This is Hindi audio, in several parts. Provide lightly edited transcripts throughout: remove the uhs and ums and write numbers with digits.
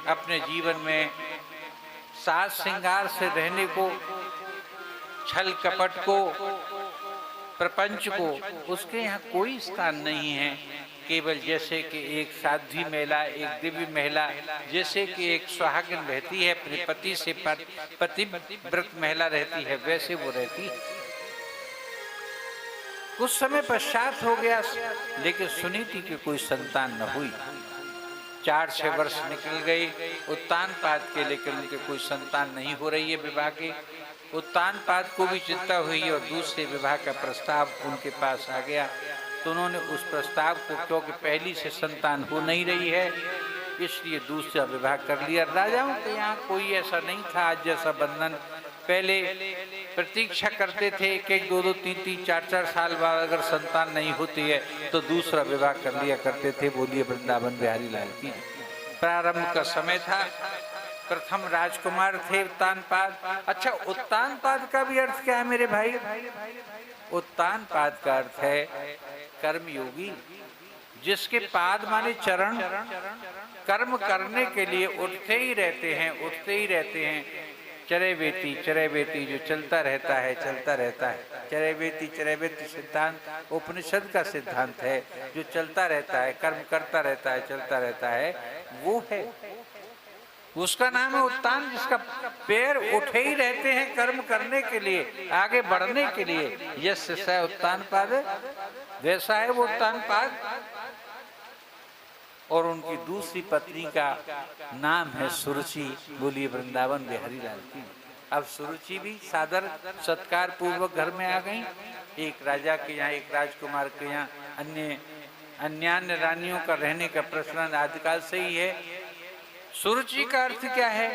अपने जीवन में साज श्रृंगार से रहने को, छल कपट को, प्रपंच को, उसके यहाँ कोई स्थान नहीं है। केवल जैसे कि एक साध्वी महिला, एक दिव्य महिला, जैसे कि एक सुहागिन रहती है अपने पति से पतिव्रत महिला रहती है, वैसे वो रहती है। कुछ समय पश्चात हो गया, लेकिन सुनीति की कोई संतान न हुई। 4-6 वर्ष निकल गए उत्तानपाद के, लेकिन उनके कोई संतान नहीं हो रही है विवाह की। उत्तानपाद को भी चिंता हुई और दूसरे विवाह का प्रस्ताव उनके पास आ गया। तो उन्होंने उस प्रस्ताव को, क्योंकि पहली से संतान हो नहीं रही है, इसलिए दूसरा विवाह कर लिया। राजाओं के यहाँ कोई ऐसा नहीं था आज जैसा बंधन। पहले प्रतीक्षा करते थे कि 2-2, 3-3, 4-4 साल बाद अगर संतान नहीं होती है तो दूसरा विवाह कर लिया करते थे। बोलिए वृंदावन बिहारी लाल की। प्रारंभ का समय था, प्रथम राजकुमार थे उत्तानपाद। अच्छा, उत्तानपाद का भी अर्थ क्या है मेरे भाई? उत्तानपाद का अर्थ है कर्मयोगी, जिसके पाद माने चरण, कर्म करने के लिए उठते ही रहते हैं, उठते ही रहते हैं। चरैवेति, चरैवेति जो चलता रहता है, चलता रहता है। चरैवेति, चरैवेति सिद्धांत उपनिषद का सिद्धांत है, जो चलता रहता है, कर्म करता रहता है, चलता रहता है, वो है, उसका नाम है उत्तान। जिसका पैर उठे ही रहते हैं कर्म करने के लिए, आगे बढ़ने के लिए। यस्य स उत्तानपाद, वैसा है वो उत्तानपाद। और उनकी दूसरी पत्नी का नाम है सुरुचि। बोलिए वृंदावन बिहारी लाल की। अब सुरुचि भी सादर सत्कार पूर्वक घर में आ गई। एक राजा के यहाँ, एक राजकुमार के यहाँ अन्य रानियों का रहने का प्रचलन आदिकाल से ही है। सुरुचि का अर्थ क्या है?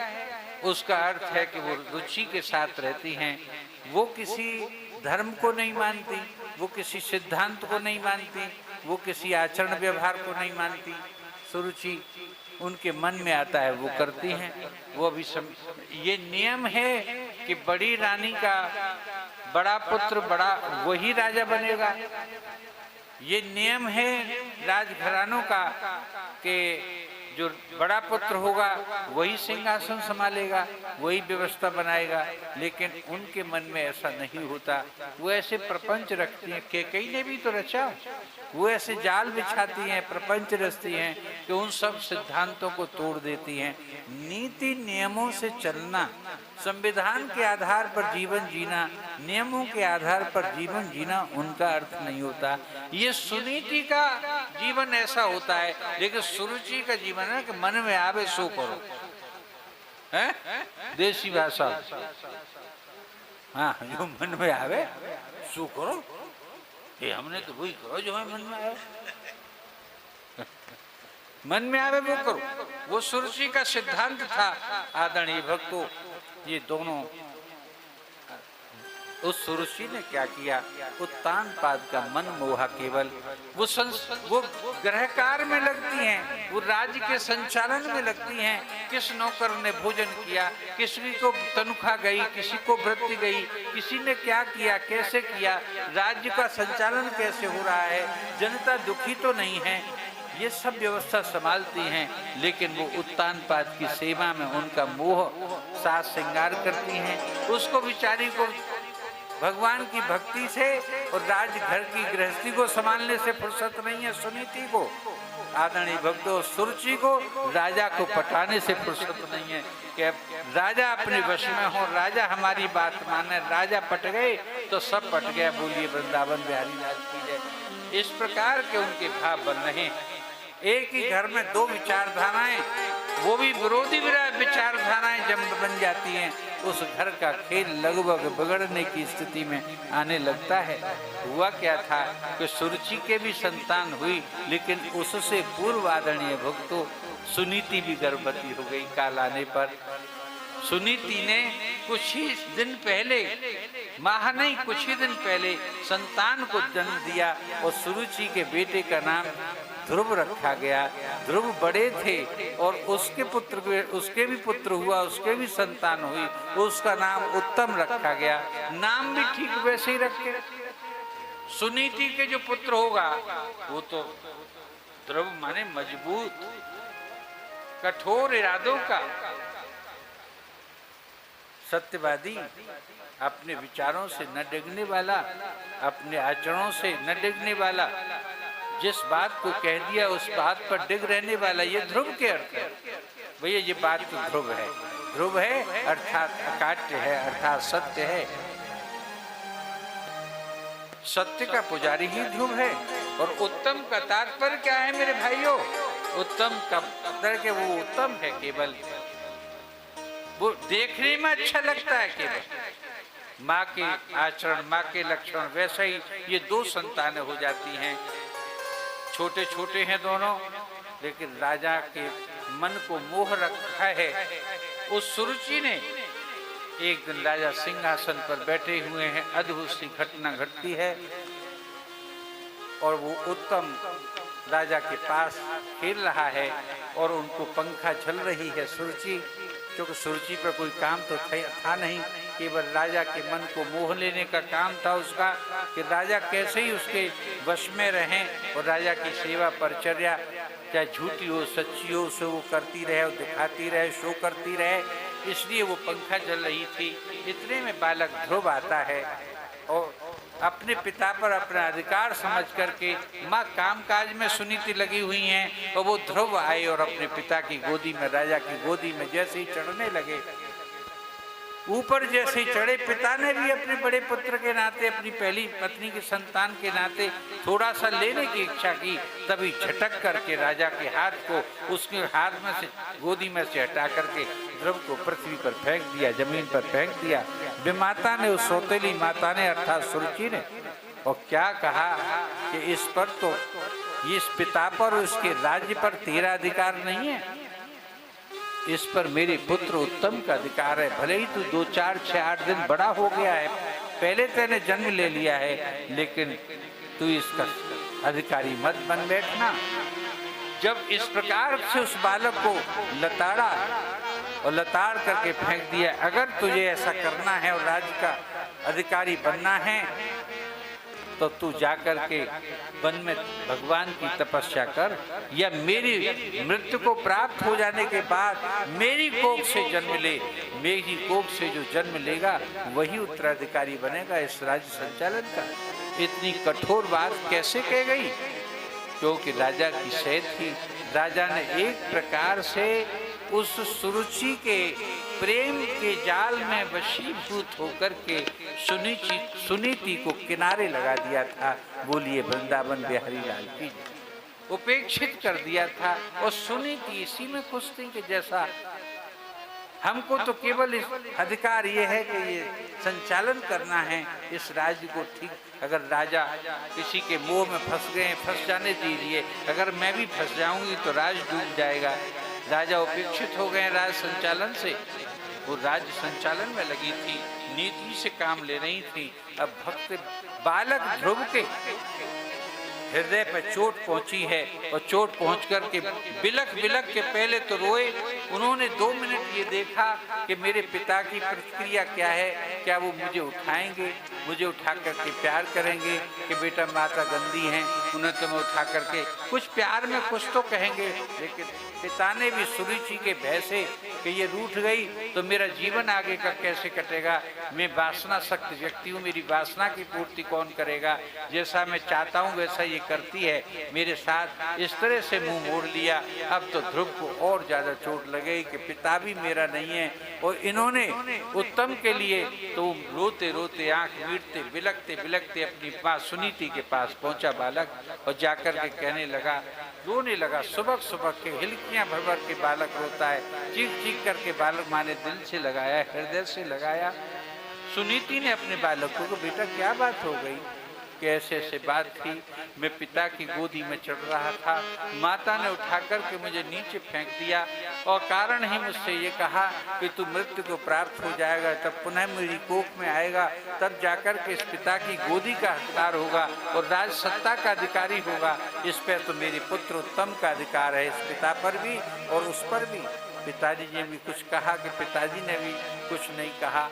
उसका अर्थ है कि वो रुचि के साथ रहती हैं। वो किसी धर्म को नहीं मानती, वो किसी सिद्धांत को नहीं मानती, वो किसी आचरण व्यवहार को नहीं मानती। सुरुचि उनके मन में आता है वो करती हैं। वो भी ये नियम है कि बड़ी रानी का बड़ा पुत्र वही राजा बनेगा। ये नियम है राजघरानों का कि जो बड़ा पुत्र होगा वही सिंहासन संभालेगा, वही व्यवस्था बनाएगा। लेकिन उनके मन में ऐसा नहीं होता। वो ऐसे प्रपंच रखती हैं, कैकेयी ने भी तो रचा। वो ऐसे जाल बिछाती हैं, प्रपंच रचती हैं कि उन सब सिद्धांतों को तोड़ देती हैं। नीति नियमों से चलना, संविधान के आधार पर जीवन जीना, नियमों के आधार पर जीवन जीना उनका अर्थ नहीं होता। ये सुनीति का जीवन ऐसा होता है, लेकिन सुरुचि का जीवन है कि मन में आवे सो करो, है देसी भाषा। हाँ, जो मन में आवे सो करो। ये हमने तो वही करो जो है मन में आवे। मन में आवे वो करो। वो सुरुचि का सिद्धांत था। आदरणीय भक्तों, ये दोनों, उस सुरुचि ने क्या किया? उत्तानपाद का मन मोहा केवल वो गृह कार्य में लगती हैं, वो राज्य के संचालन में लगती हैं। किस नौकर ने भोजन किया, किसी को तनख्वाह गई, किसी को वृत्ति गई, किसी ने क्या किया, कैसे किया, राज्य का संचालन कैसे हो रहा है, जनता दुखी तो नहीं है, ये सब व्यवस्था संभालती हैं। लेकिन वो उत्तानपाद की सेवा में उनका मोह साज श्रृंगार करती हैं। उसको बिचारी को भगवान की भक्ति से और राजघर की गृहस्थी को संभालने से फुर्सत नहीं है। सुनीति को, आदरणीय भक्तों, सुरुचि को राजा को पटाने से फुर्सत नहीं है कि राजा अपने वश में हो, राजा हमारी बात माने। राजा पट गए तो सब पट गया। बोलिए वृंदावन बिहारी लाल की जय। इस प्रकार के उनके भाव बन रहे हैं। एक ही घर में दो विचारधाराएं, वो भी विरोधी विचारधाराएं जब बन जाती हैं, उस घर का खेल लगभग बिगड़ने की स्थिति में आने लगता है। हुआ क्या था कि सुरुचि के भी संतान हुई, लेकिन उससे पूर्व आदरणीय भक्तों सुनीति भी गर्भवती हो गई। काल आने पर सुनीति ने कुछ ही दिन पहले, माह नहीं कुछ ही दिन पहले संतान को जन्म दिया और सुरुचि के बेटे का नाम ध्रुव रखा गया। ध्रुव बड़े थे और उसके भी पुत्र हुआ, उसके भी संतान हुई, उसका नाम उत्तम रखा गया। नाम भी ठीक वैसे ही रखे। सुनीति के जो पुत्र होगा वो तो ध्रुव माने मजबूत, कठोर इरादों का, सत्यवादी, अपने विचारों से न डिगने वाला, अपने आचरणों से न डिगने वाला, जिस बात को कह दिया उस बात पर डिग रहने वाला, ये ध्रुव के अर्थ है। भैया ये बात तो ध्रुव है, ध्रुव है अर्थात अकाट्य है, अर्थात सत्य है। सत्य का पुजारी ही ध्रुव है। और उत्तम का तात्पर्य क्या है मेरे भाइयों? उत्तम का तात्पर्य वो उत्तम है, केवल वो देखने में अच्छा लगता है, केवल माँ के आचरण, माँ के लक्षण, वैसे ही ये दो संतानें हो जाती हैं। छोटे छोटे हैं दोनों, लेकिन राजा के मन को मोह रखा है। उस सुरुचि ने, एक दिन राजा सिंहासन पर बैठे हुए हैं, अद्भुत सी घटना घटती है और वो उत्तम राजा के पास खेल रहा है और उनको पंखा झल रही है सुरुचि, क्योंकि सुरुचि पर कोई काम तो था नहीं, केवल राजा के मन को मोह लेने का काम था उसका, कि राजा कैसे ही उसके वश में रहें और राजा की सेवा परिचर्या चाहे झूठी हो सच्ची हो उसे वो करती रहे और दिखाती रहे, शो करती रहे, इसलिए वो पंखा जल रही थी। इतने में बालक ध्रुव आता है और अपने पिता पर अपना अधिकार समझ करके, माँ कामकाज में सुनीति लगी हुई हैं, और वो ध्रुव आए और अपने पिता की गोदी में, राजा की गोदी में जैसे ही चढ़ने लगे, ऊपर जैसे ही चढ़े, पिता ने भी अपने बड़े पुत्र के नाते, अपनी पहली पत्नी के संतान के नाते थोड़ा सा लेने की इच्छा की, तभी झटक करके राजा के हाथ को उसके हाथ में से, गोदी में से हटा करके ध्रुव को पृथ्वी पर फेंक दिया, जमीन पर फेंक दिया। विमाता ने, उस सौतेली माता ने अर्थात सुरुचि ने, और क्या कहा कि इस पर तो, इस पिता पर, उसके राज्य पर तेरा अधिकार नहीं है, इस पर मेरे पुत्र उत्तम का अधिकार है। भले ही तू 2, 4, 6, 8 दिन बड़ा हो गया है, पहले तेने जन्म ले लिया है, लेकिन तू इसका अधिकारी मत बन बैठना। जब इस प्रकार से उस बालक को लताड़ा और लताड़ करके फेंक दिया, अगर तुझे ऐसा करना है और राज्य का अधिकारी बनना है तो तू जाकर के वन में भगवान की तपस्या कर, या मेरी मृत्यु को प्राप्त हो जाने के बाद मेरी कोख से जन्म ले, मेरी कोख से जो जन्म लेगा वही उत्तराधिकारी बनेगा इस राज्य संचालन का। इतनी कठोर बात कैसे कह गई? क्योंकि राजा की सैद थी। राजा ने एक प्रकार से उस सुरुचि के प्रेम के जाल में वशीभूत होकर के सुनीति को किनारे लगा दिया था। बोलिए वृंदावन बिहारी लाल की, उपेक्षित कर दिया था। और सुनीति इसी में खुश थी कि जैसा हमको तो केवल इस अधिकार ये है कि ये संचालन करना है इस राज्य को ठीक। अगर राजा किसी के मोह में फंस गए, फंस जाने दीजिए, अगर मैं भी फंस जाऊंगी तो राज डूब जाएगा। राजा उपेक्षित हो गए राज संचालन से, वो राज्य संचालन में लगी थी, नीति से काम ले रही थी। अब भक्त बालक ध्रुव के हृदय पर चोट पहुंची है, और चोट पहुंच कर के बिलक बिलक के पहले तो रोए। उन्होंने 2 मिनट ये देखा कि मेरे पिता की प्रतिक्रिया क्या है, क्या वो मुझे उठाएंगे, मुझे उठा करके प्यार करेंगे कि बेटा माता गंदी हैं, उन्हें तो मैं उठा करके कुछ प्यार में कुछ तो कहेंगे। लेकिन पिता ने भी सुरुचि के भय से कि ये रूठ गई तो मेरा जीवन आगे का कैसे कटेगा, मैं वासना सक्त व्यक्ति हूँ, मेरी वासना की पूर्ति कौन करेगा, जैसा मैं चाहता हूँ वैसा ये करती है मेरे साथ, इस तरह से मुंह मोड़ लिया। अब तो ध्रुव को और ज्यादा चोट लगे कि पिता भी मेरा नहीं है, और इन्होंने उत्तम के लिए तो रोते रोते आंख मीटते बिलकते बिलकते अपनी माँ सुनीति के पास पहुंचा बालक, और जाकर के कहने लगा, रोने लगा। सुबह सुबह के हिलकियां भर भर के बालक रोता है, चीख चीख करके बालक माँ ने दिल से लगाया, हृदय से लगाया। सुनीति ने अपने बालक को, बेटा क्या बात हो गई, कि ऐसे ऐसे बात थी, मैं पिता की गोदी में चढ़ रहा था, माता ने उठा करके मुझे नीचे फेंक दिया, और कारण ही मुझसे ये कहा कि तू मृत्यु को प्राप्त हो जाएगा, तब पुनः मेरी कोख में आएगा, तब जाकर के इस पिता की गोदी का हकदार होगा और राज सत्ता का अधिकारी होगा। इस पर तो मेरे पुत्र उत्तम का अधिकार है, इस पिता पर भी और उस पर भी। पिताजी ने भी कुछ कहा कि पिताजी ने भी कुछ नहीं कहा।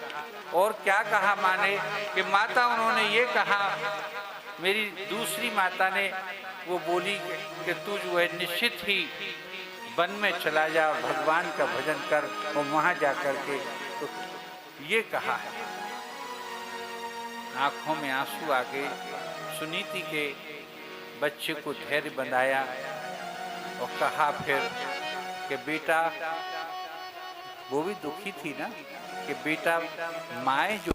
और क्या कहा माँ ने कि माता, उन्होंने ये कहा, मेरी दूसरी माता ने वो बोली कि तू जो है निश्चित ही वन में चला जा, भगवान का भजन कर, और वहां जाकर के तो ये कहा है। आंखों में आंसू आ गए। सुनीति के बच्चे को धैर्य बंधाया और कहा फिर कि बेटा, वो भी दुखी थी ना, कि बेटा माए जो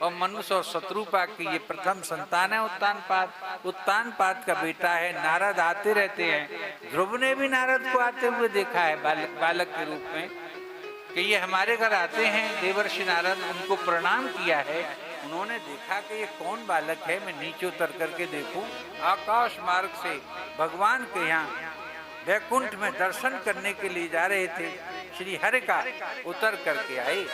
और मनुष्य और शत्रुपा की ये प्रथम संतान है उत्तानपाद। उत्तानपाद का बेटा है। नारद आते रहते हैं। ध्रुव ने भी नारद को आते हुए देखा है बालक के रूप में, कि ये हमारे घर आते हैं। देवर्षि नारद उनको प्रणाम किया है। उन्होंने देखा कि ये कौन बालक है, मैं नीचे उतर करके देखूं। आकाश मार्ग से भगवान के यहाँ वैकुंठ में दर्शन करने के लिए जा रहे थे। श्री हरि का उतर करके आए।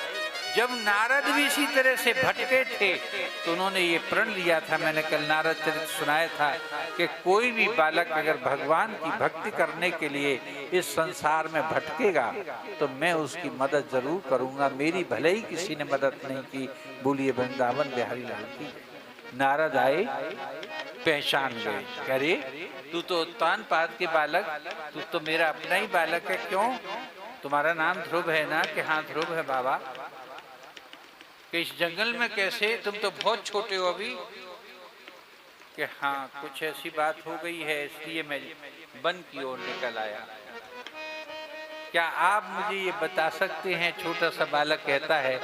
जब नारद भी इसी तरह से भटके थे तो उन्होंने ये प्रण लिया था, मैंने कल नारद चरित्र सुनाया था, कि कोई भी बालक अगर भगवान की भक्ति करने के लिए इस संसार में भटकेगा तो मैं उसकी मदद जरूर करूंगा। मेरी भले ही किसी ने मदद नहीं की। बोलिए वृंदावन बिहारी लाल की। नारद आए, पहचान गए, अरे तू तो उत्तानपाद के बालक, तू तो मेरा अपना ही बालक है। क्यों? तुम्हारा नाम ध्रुव है ना? कि हाँ ध्रुव है बाबा। कि इस जंगल में कैसे? तुम तो बहुत छोटे हो अभी। कि हाँ कुछ ऐसी बात हो गई है, इसलिए मैं वन की ओर निकल आया। क्या आप मुझे ये बता सकते हैं? छोटा सा बालक कहता है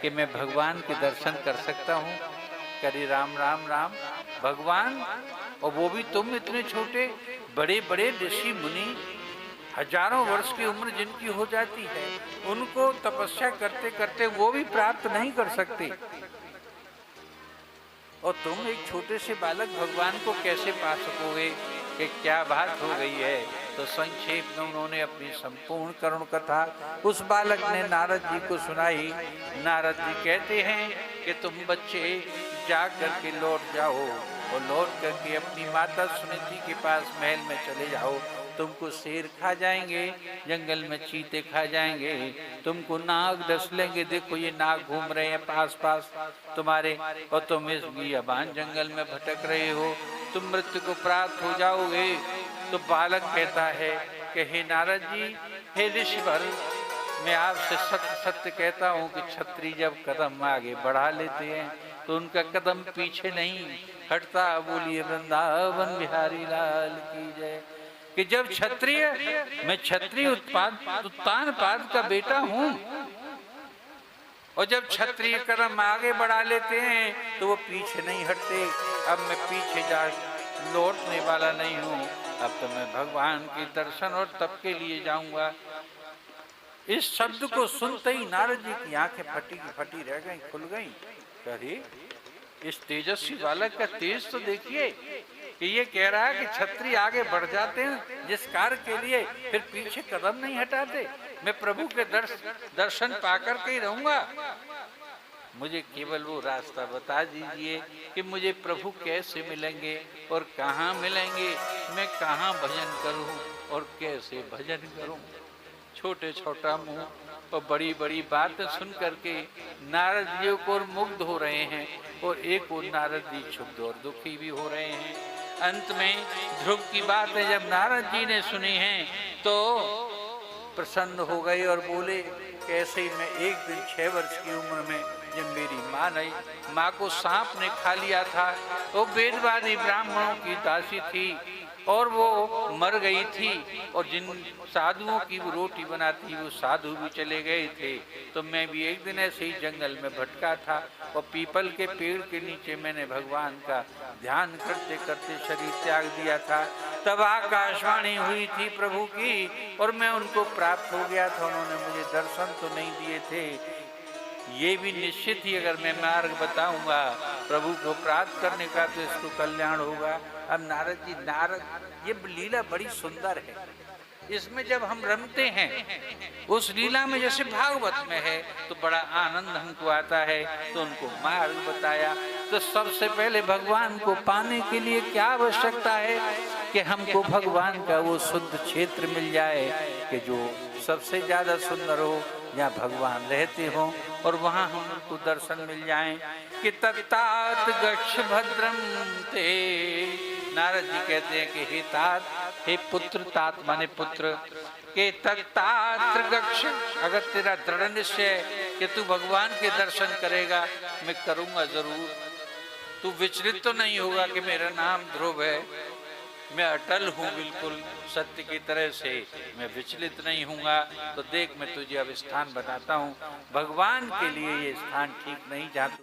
कि मैं भगवान के दर्शन कर सकता हूँ। करे राम राम राम, भगवान, और वो भी तुम इतने छोटे? बड़े बड़े ऋषि मुनि हजारों वर्ष की उम्र जिनकी हो जाती है, उनको तपस्या करते करते वो भी प्राप्त नहीं कर सकते, और तुम एक छोटे से बालक भगवान को कैसे पा सकोगे? कि क्या बात हो गई है? तो संक्षेप में उन्होंने अपनी संपूर्ण करुण कथा उस बालक ने नारद जी को सुनाई। नारद जी कहते हैं कि तुम बच्चे जा करके लौट जाओ, और लौट करके अपनी माता सुनीति के पास महल में चले जाओ। तुमको शेर खा जाएंगे, जंगल में चीते खा जाएंगे, तुमको नाग डस लेंगे। देखो ये नाग घूम रहे हैं पास पास तुम्हारे, और तुम इस बियाबान जंगल में भटक रहे हो, तुम मृत्यु को प्राप्त हो जाओगे। तो बालक कहता है कि हे नारद जी, हे ऋषिवर, मैं आपसे सत्य सत्य कहता हूँ कि क्षत्रिय जब कदम आगे बढ़ा लेते हैं तो उनका कदम पीछे नहीं हटता। बोलिए वृंदावन बिहारी लाल की जय। कि जब क्षत्रिय, मैं क्षत्रिय उत्तानपाद का बेटा हूँ, और जब क्षत्रिय कदम आगे बढ़ा लेते हैं तो वो पीछे नहीं हटते। अब मैं पीछे जा लौटने वाला नहीं हूँ, अब तो मैं भगवान के दर्शन और तप के लिए जाऊंगा। इस शब्द को सुनते ही नारद जी की आंखें फटी की फटी रह गई, खुल गई। अरे इस तेजस्वी बालक का तेज तो देखिए, कि ये कह रहा है कि क्षत्रिय आगे बढ़ जाते हैं जिस कार्य के लिए, फिर पीछे कदम नहीं हटाते। मैं प्रभु के दर्शन पाकर के ही रहूंगा। मुझे केवल वो रास्ता बता दीजिए कि मुझे प्रभु कैसे मिलेंगे और कहाँ मिलेंगे, मैं कहाँ भजन करूं और कैसे भजन करूं। छोटे छोटा मुंह और बड़ी बड़ी बातें सुन करके नारद जी को मुग्ध हो रहे हैं, और एक और नारद जी क्षुब्ध और दुखी भी हो रहे हैं। अंत में ध्रुव की बातें जब नारद जी ने सुनी हैं तो प्रसन्न हो गए और बोले, कैसे मैं एक दिन 6 वर्ष की उम्र में जब मेरी माँ नहीं, माँ को सांप ने खा लिया था, वो वेदवादी ब्राह्मणों की दासी थी और वो मर गई थी, और जिन साधुओं की वो रोटी बनाती वो साधु भी चले गए थे। तो मैं भी एक दिन ऐसे ही जंगल में भटका था और पीपल के पेड़ के नीचे मैंने भगवान का ध्यान करते करते शरीर त्याग दिया था। तब आकाशवाणी हुई थी प्रभु की और मैं उनको प्राप्त हो गया था। उन्होंने मुझे दर्शन तो नहीं दिए थे, ये भी निश्चित ही अगर मैं मार्ग बताऊंगा प्रभु को प्राप्त करने का तो इसको कल्याण होगा। अब नारद जी, ये लीला बड़ी सुंदर है। इसमें जब हम रमते हैं उस लीला में, जैसे भागवत में है, तो बड़ा आनंद हमको आता है। तो उनको मार्ग बताया। तो सबसे पहले भगवान को पाने के लिए क्या आवश्यकता है कि हमको भगवान का वो शुद्ध क्षेत्र मिल जाए कि जो सबसे ज्यादा सुंदर हो, जहाँ भगवान रहते हो, और वहाँ हमको दर्शन मिल जाएं। कि तत्तात गच्छ भद्रम ते, नारद जी कहते हैं कि हे तात, हे पुत्र, तात माने पुत्र, के तत्तात गच्छ, अगर तेरा दृढ़ निश्चय कि तू भगवान के दर्शन करेगा, मैं करूंगा जरूर। तू विचलित तो नहीं होगा कि मेरा नाम ध्रुव है, मैं अटल हूँ बिल्कुल सत्य की तरह से, मैं विचलित नहीं हूँगा। तो देख मैं तुझे अब स्थान बताता हूँ, भगवान के लिए ये स्थान ठीक नहीं, जहाँ